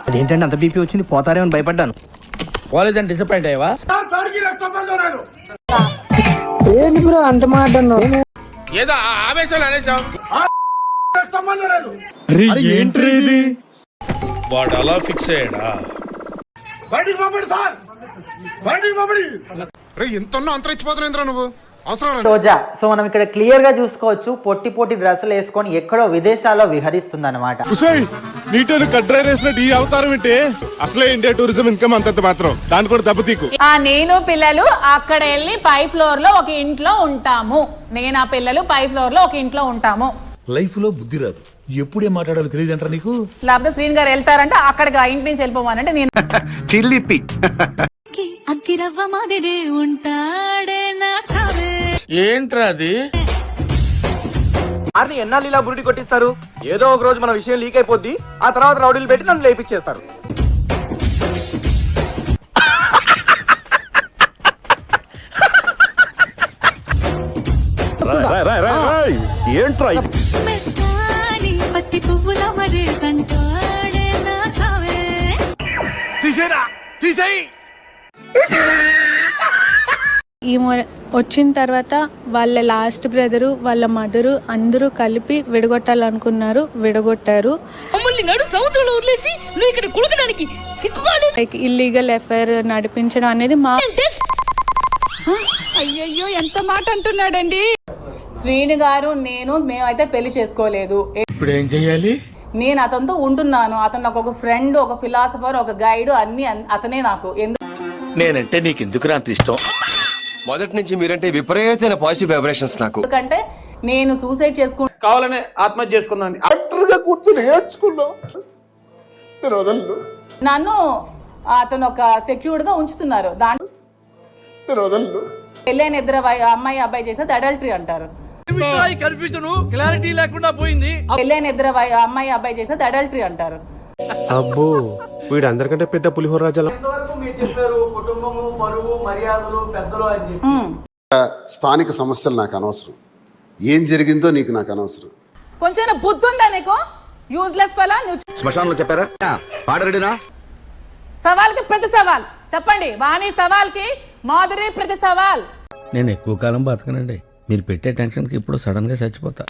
అదేంటంటే అంత బీపీ వచ్చింది, పోతారేమని భయపడ్డాను. కాలేజ్ డిసప్పాయింట్ అయ్యవా? ఏంటి బ్రో అంత మాట అన్నావు? ఏదో ఆవేశంలో అనేసాం. వాడు అలా ఫిక్స్ అయ్యాడా? ఎంత అంతరించిపోతున్నా నువ్వు అవసరం రోజా. సో మనం ఇక్కడ క్లియర్ గా చూసుకోవచ్చు, పొట్టి పొట్టి డ్రెస్సులు వేసుకొని ఎక్కడో విదేశాల్లో విహరిస్తుంది అనమాట. ఈ అవతారం ఏంటి? అసలే ఇండియా టూరిజం ఇన్కమ్ అంతంత మాత్రం, దాని కూడా దెబ్బతీకు. నేను పిల్లలు అక్కడ వెళ్ళి పై ఫ్లోర్ లో ఒక ఇంట్లో ఉంటాము. నేను ఆ పిల్లలు పై ఫ్లోర్ లో ఒక ఇంట్లో ఉంటాము. లైఫ్ లో బుద్ధి రాదు, ఎప్పుడే మాట్లాడాలో తెలియదు అంటారా నీకు? లేకపోతే శ్రీని గారు వెళ్తారంటే అక్కడికి ఆ ఇంటి నుంచి వెళ్ళిపోవాలంటే నేను చిల్లిపి అగ్గిరవ్వ మాదిరే ఉంటాడే నా సావే. ఏంట్రా అది? ఆర్ని ఎన్నాళ్ళు ఇలా బురుడి కొట్టిస్తారు? ఏదో ఒక రోజు మన విషయం లీక్ అయిపోద్ది, ఆ తర్వాత రౌడీలు పెట్టి నన్ను లేపిచ్చేస్తారు. ఏంట్రా మెత్తాని పత్తి పువ్వుల మరే సంటాడే నా సావే. వచ్చిన తర్వాత వాళ్ళ లాస్ట్ బ్రదరు, వాళ్ళ మదరు అందరూ కలిపి విడగొట్టాలనుకున్నారు, విడగొట్టారు. ఇల్లీగల్ ఎఫ్ఐఆర్ నడిపించడం అనేది మా అయ్యయ్యో ఎంత మాట అంటున్నాడండి. శ్రీని గారు మేమైతే పెళ్లి చేసుకోలేదు. ఇప్పుడు ఏం చెయ్యాలి? నేను అతనితో ఉంటున్నాను. అతను నాకు ఒక ఫ్రెండ్, ఒక ఫిలాసఫర్, ఒక గైడ్, అన్ని అతనే నాకు. నేనంటే నీకు ఎందుకు అంత ఇష్టం? మొదటి నుంచి మీరంటే విపరీతమైన పాజిటివ్ వైబ్రేషన్స్ నాకు. ఎందుకంటే నేను సూసైడ్ చేసుకుంటా కావాలనే ఆత్మహత్య చేసుకుందాం కూర్చొని ఏడ్చుకున్నావు. నన్ను అతను ఒక సెక్యూర్డ్ గా ఉంచుతున్నారు. దాంట్లో పెళ్ళైన ఇద్దరు అమ్మాయి అబ్బాయి చేసేది అడల్టరీ అంటారు. క్లారిటీ లేకుండా పోయింది. పెళ్ళైన ఇద్దరు అమ్మాయి అబ్బాయి చేసేది అడల్టరీ అంటారు. అబ్బో, వీడు అందరికంటే పెద్ద పులిహోర రాజాల. చెప్పారు కుటుంబము, పరువు, మర్యాదలు, పెద్దలు అని చెప్పి. స్థానిక సమస్యలు నాకు అనవసరం, ఏం జరిగిందో నీకు నాకు అనవసరం. కొంచెం బుద్ధి ఉందా నీకు? Useless fellow. శ్మశానంలో చెప్పారా? పాడరెడినా? సవాల్కి ప్రతి సవాల్ చెప్పండి. వాణి సవాల్కి మాధురి ప్రతి సవాల్. నేను ఎక్కువ కాలం బతకనండి, మీరు పెట్టే టెన్షన్కి ఇప్పుడు సడన్ గా చచ్చిపోతా.